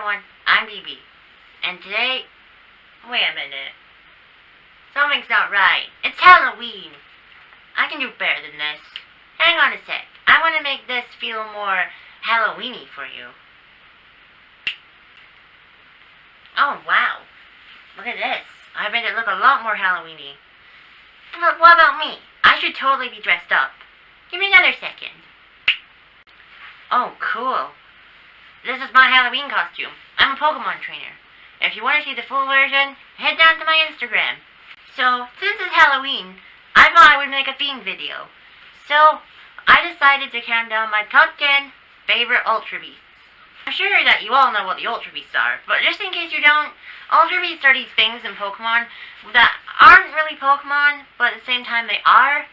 everyone, I'm BB. And today, wait a minute. Something's not right. It's Halloween. I can do better than this. Hang on a sec. I want to make this feel more Halloweeny for you. Oh, wow. Look at this. I made it look a lot more Halloweeny. But what about me? I should totally be dressed up. Give me another second. Oh, cool. This is my Halloween costume. I'm a Pokemon trainer. If you want to see the full version, head down to my Instagram. So, since it's Halloween, I thought I would make a theme video. So, I decided to count down my top 10 favorite Ultra Beasts. I'm sure that you all know what the Ultra Beasts are, but just in case you don't, Ultra Beasts are these things in Pokemon that aren't really Pokemon, but at the same time they are,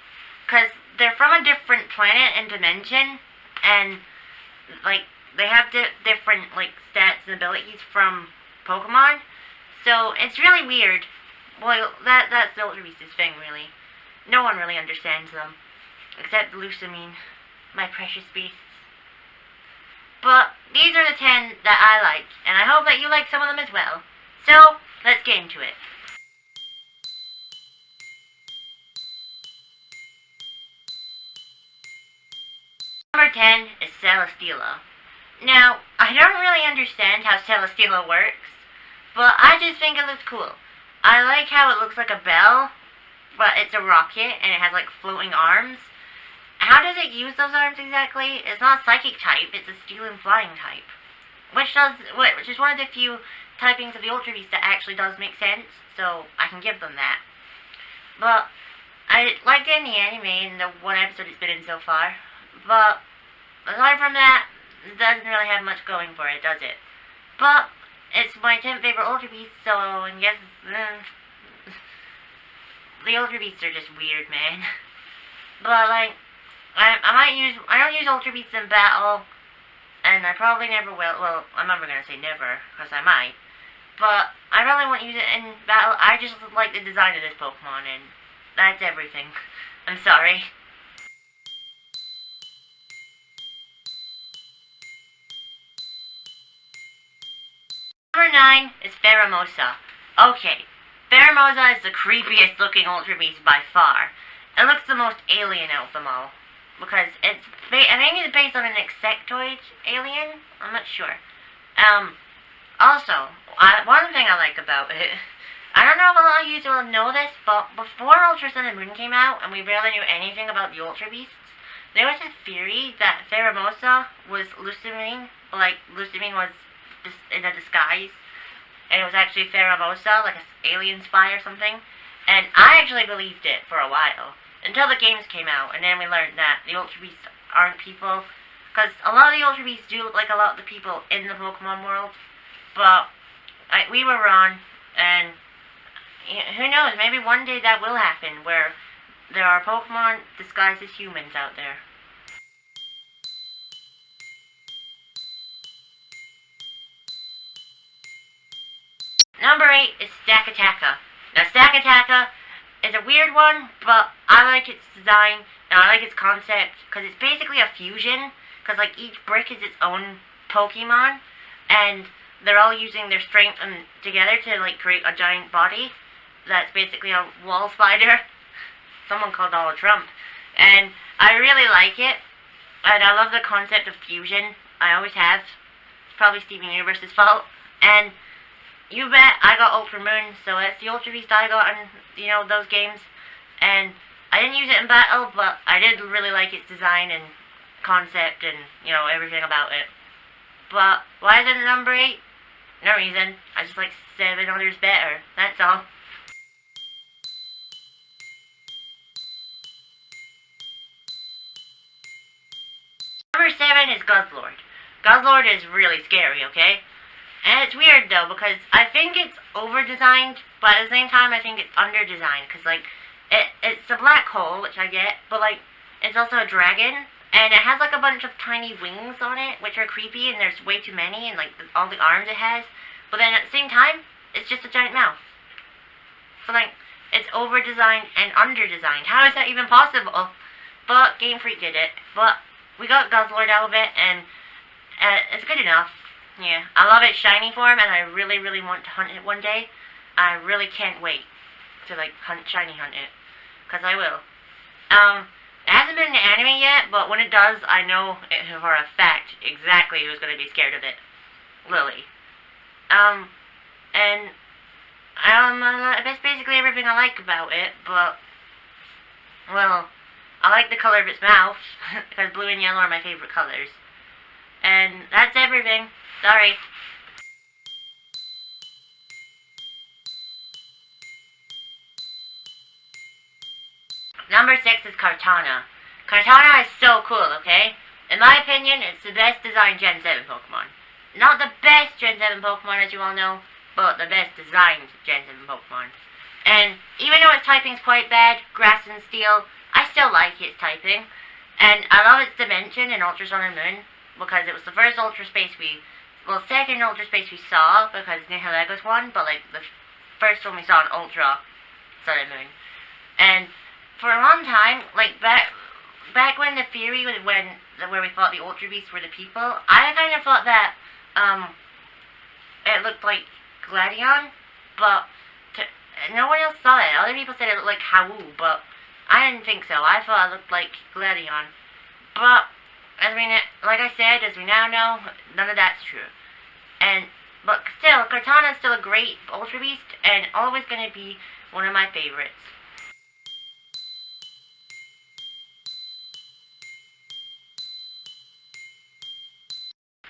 because they're from a different planet and dimension, and, they have different, stats and abilities from Pokemon, so it's really weird. Well, that's the Ultra Beast's thing, really. No one really understands them, except Lusamine, my precious beasts. But these are the 10 that I like, and I hope that you like some of them as well. So, let's get into it. Number 10 is Celesteela. Now, I don't really understand how Celesteela works, but I just think it looks cool. I like how it looks like a bell, but it's a rocket, and it has, floating arms. How does it use those arms exactly? It's not Psychic type, it's a Steel and Flying type. Which is one of the few typings of the Ultra Beast that actually does make sense, so I can give them that. But, I liked it in the anime, in the one episode it's been in so far. But, aside from that, it doesn't really have much going for it, does it? But, it's my 10th favorite Ultra Beast, so I guess, the Ultra Beasts are just weird, man. But, I don't use Ultra Beasts in battle, and I probably never will. Well, I'm never gonna say never, because I might. But, I probably won't use it in battle. I just like the design of this Pokemon, and that's everything. I'm sorry. Number 9 is Pheromosa. Okay, Pheromosa is the creepiest looking Ultra Beast by far. It looks the most alien out of them all. Because I think it's based on an insectoid alien? I'm not sure. Also, one thing I like about it, I don't know if a lot of you will know this, but before Ultra Sun and Moon came out, and we barely knew anything about the Ultra Beasts, there was a theory that Pheromosa was Lusamine, Lusamine was in a disguise, and it was actually Pheromosa, like an alien spy or something, and I actually believed it for a while, until the games came out, and then we learned that the Ultra Beasts aren't people, because a lot of the Ultra Beasts do look like a lot of the people in the Pokemon world, but we were wrong, and who knows, maybe one day that will happen, where there are Pokemon disguised as humans out there. Number 8 is Stakataka. Now, Stakataka is a weird one, but I like its design, and I like its concept, because it's basically a fusion, because, each brick is its own Pokemon, and they're all using their strength together to, create a giant body that's basically a wall spider. Someone called Donald Trump. And I really like it, and I love the concept of fusion. I always have. It's probably Steven Universe's fault. And you bet I got Ultra Moon, so it's the Ultra Beast I got in, those games. And I didn't use it in battle, but I did really like its design and concept and, everything about it. But why is it number 8? No reason. I just like 7 others better. That's all. Number 7 is Guzzlord. Guzzlord is really scary, okay? And it's weird, though, because I think it's over-designed, but at the same time, I think it's under-designed, because, it's a black hole, which I get, but, it's also a dragon, and it has, a bunch of tiny wings on it, which are creepy, and there's way too many, and, all the arms it has, but then at the same time, it's just a giant mouth. So, it's over-designed and under-designed. How is that even possible? But Game Freak did it. But we got Guzzlord out of it, and it's good enough. Yeah, I love its shiny form, and I really, really want to hunt it one day. I really can't wait to, like, shiny hunt it. Because I will. It hasn't been in the anime yet, but when it does, I know it for a fact exactly who's going to be scared of it. Lily. And, that's basically everything I like about it, but, well, I like the color of its mouth, because blue and yellow are my favorite colors. And that's everything. Sorry. Number 6 is Kartana. Kartana is so cool, okay? In my opinion, it's the best designed Gen 7 Pokemon. Not the best Gen 7 Pokemon, as you all know, but the best designed Gen 7 Pokemon. And even though its typing's quite bad, Grass and Steel, I still like its typing. And I love its dimension in Ultra Sun and Moon, because it was the first Ultra Space second Ultra Space we saw, because Nihilego won, but like the first one we saw in Ultra Sun and Moon. And for a long time, like back when the theory was where we thought the Ultra Beasts were the people, I kind of thought that it looked like Gladion, but no one else saw it. Other people said it looked like Hau, but I didn't think so. I thought it looked like Gladion. But like I said, as we now know, none of that's true. But still, Kartana is still a great Ultra Beast, and always gonna be one of my favorites.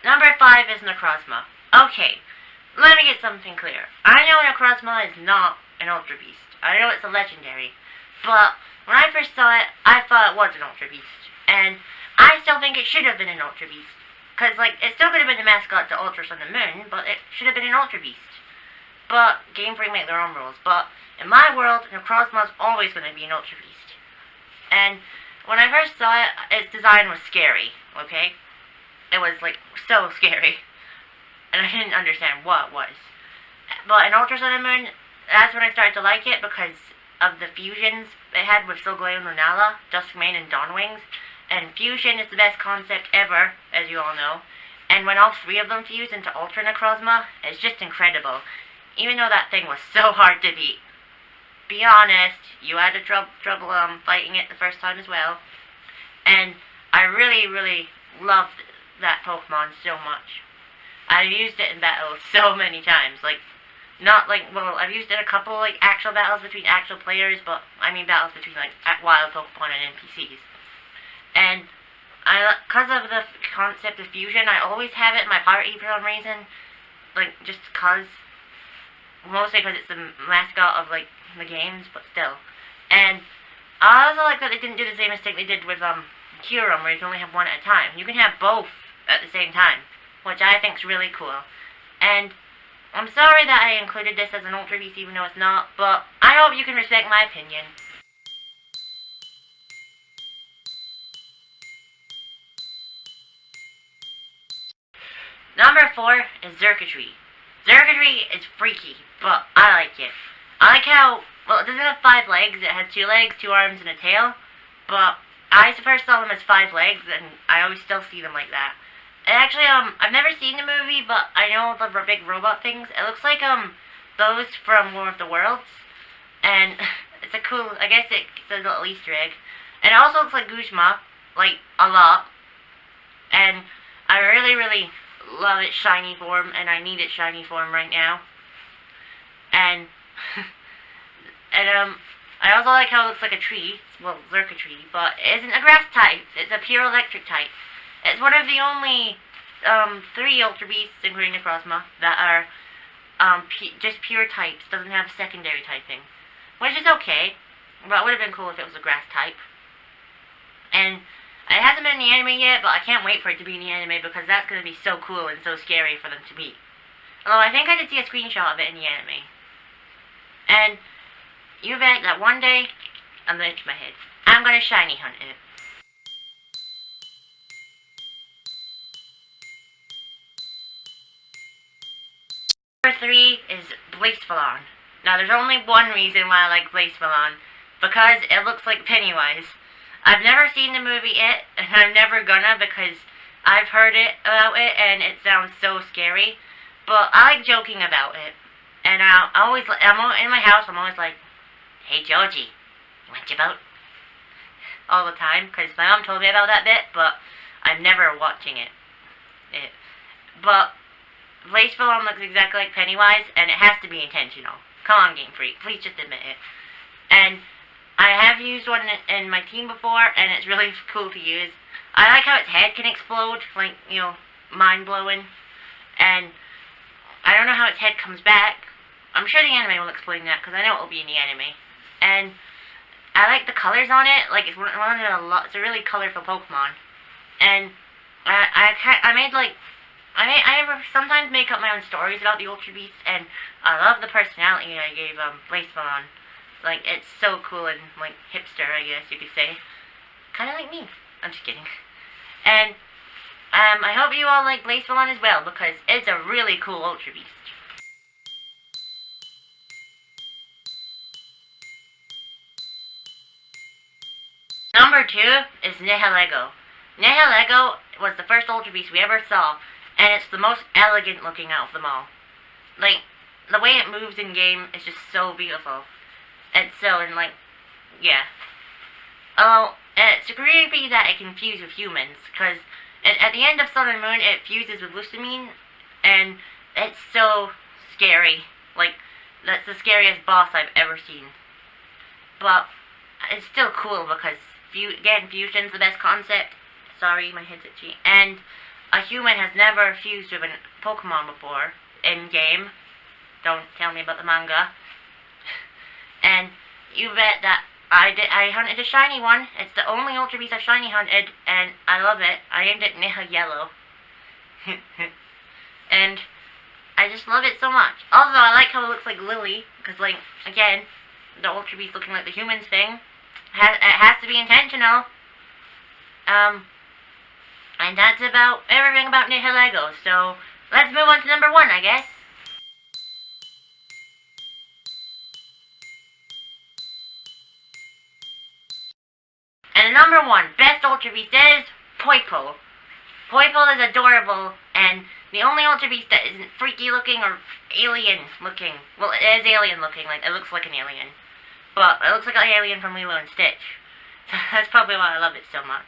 Number 5 is Necrozma. Okay, let me get something clear. I know Necrozma is not an Ultra Beast. I know it's a legendary. But when I first saw it, I thought it was an Ultra Beast. And I still think it should have been an Ultra Beast. Because, like, it still could have been the mascot to Ultra Sun and Moon, but it should have been an Ultra Beast. But Game Freak make their own rules. But in my world, Necrozma is always going to be an Ultra Beast. And when I first saw it, its design was scary, okay? It was, like, so scary. And I didn't understand what it was. But in Ultra Sun and Moon, that's when I started to like it because of the fusions it had with Solgaleo and Lunala, Duskmane and Dawnwings. And fusion is the best concept ever, as you all know. And when all three of them fuse into Ultra Necrozma, it's just incredible. Even though that thing was so hard to beat. Be honest, you had trouble fighting it the first time as well. And I really, really loved that Pokemon so much. I've used it in battles so many times, I've used it in a couple, actual battles between actual players, but I mean battles between, wild Pokemon and NPCs. And because of the concept of fusion, I always have it in my party for some reason, just cause, mostly because it's the mascot of, the games, but still. And I also like that they didn't do the same mistake they did with, Kyurem, where you can only have one at a time. You can have both at the same time, which I think is really cool. And I'm sorry that I included this as an Ultra Beast even though it's not, but I hope you can respect my opinion. Number 4 is Xurkitree. Xurkitree is freaky, but I like it. I like how, it doesn't have 5 legs, it has 2 legs, 2 arms, and a tail, but I first saw them as 5 legs, and I always still see them like that. And actually, I've never seen the movie, but I know the big robot things. It looks like, those from War of the Worlds. And it's a cool, I guess it's a little Easter egg. And it also looks like Guzma, a lot. And I really, really love its shiny form, and I need its shiny form right now. And, I also like how it looks like a tree. Well, Xurkitree, but it isn't a grass type. It's a pure electric type. It's one of the only 3 Ultra Beasts, including Necrozma, that are just pure types. Doesn't have secondary typing, which is okay. But it would have been cool if it was a grass type. And it hasn't been in the anime yet, but I can't wait for it to be in the anime because that's going to be so cool and so scary for them to meet. Although I think I did see a screenshot of it in the anime. And you bet that one day, I'm going to itch my head. I'm going to shiny hunt it. Number 3 is Blacephalon. Now, there's only one reason why I like Blacephalon. Because it looks like Pennywise. I've never seen the movie It, and I'm never gonna because I've heard it about it, and it sounds so scary. But I like joking about it. And I'm in my house, I'm always like, hey Georgie, you want your boat? All the time, because my mom told me about that bit, but I'm never watching it. But Blaze Balloon looks exactly like Pennywise, and it has to be intentional. Come on, Game Freak, please just admit it. And I have used one in my team before, and it's really cool to use. I like how its head can explode, like, mind-blowing. And I don't know how its head comes back. I'm sure the anime will explain that, because I know it will be in the anime. And I like the colors on it. Like, it's it's a really colorful Pokemon. And I sometimes make up my own stories about the Ultra Beasts, and I love the personality I gave Blacephalon. Like, it's so cool and, like, hipster, I guess you could say. Kind of like me. I'm just kidding. And I hope you all like Blacephalon as well, because it's a really cool Ultra Beast. Number 2 is Nihilego. Nihilego was the first Ultra Beast we ever saw, and it's the most elegant looking out of them all. Like, the way it moves in game is just so beautiful. Yeah. Oh, it's creepy that it can fuse with humans, because at the end of Sun and Moon, it fuses with Lusamine, and it's so scary. Like, that's the scariest boss I've ever seen. But it's still cool, because, again, fusion's the best concept. Sorry, my head's itchy. And a human has never fused with a Pokemon before, in-game. Don't tell me about the manga. And you bet that I hunted a shiny one. It's the only Ultra Beast I've shiny hunted, and I love it. I named it Nihilego. And I just love it so much. Also, I like how it looks like Lily, because, like, again, the Ultra Beast looking like the humans thing. It has to be intentional. And that's about everything about Nihilego. So, let's move on to number 1, I guess. And number 1, best Ultra Beast is Poipole. Poipole is adorable, and the only Ultra Beast that isn't freaky looking or alien looking. Well, it is alien looking, like, it looks like an alien. But it looks like an alien from Lilo and Stitch. So that's probably why I love it so much.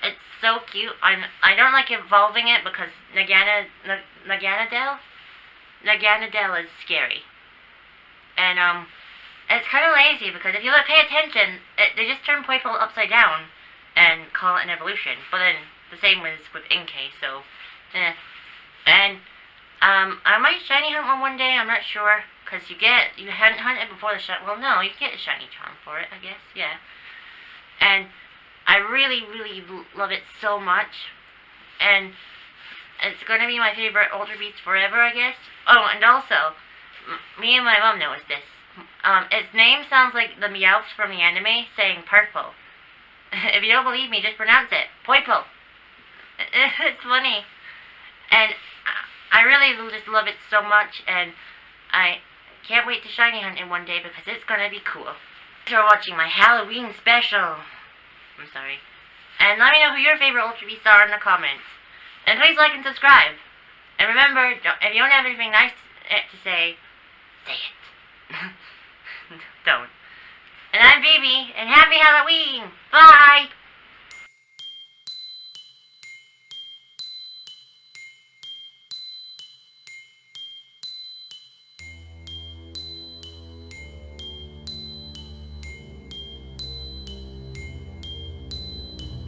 It's so cute. I don't like evolving it because Naganadel is scary. And, it's kind of lazy because if you pay attention, they just turn Poipole upside down and call it an evolution. But then the same was with Inkay, so, And, I might shiny hunt one day, I'm not sure. Because you hadn't hunted before the shiny, well no, you get a shiny charm for it, I guess, yeah. And I really, really love it so much. And it's going to be my favorite Ultra Beast forever, I guess. Oh, and also, me and my mom noticed this. Its name sounds like the Meowths from the anime saying purple. If you don't believe me, just pronounce it. Poipole. It's funny. And I really just love it so much, and I can't wait to shiny hunt it one day because it's gonna be cool. Thanks for watching my Halloween special. I'm sorry. And let me know who your favorite Ultra Beasts are in the comments. And please like and subscribe. And remember, if you don't have anything nice to say it. Don't. And I'm Phoebe, and happy Halloween! Bye!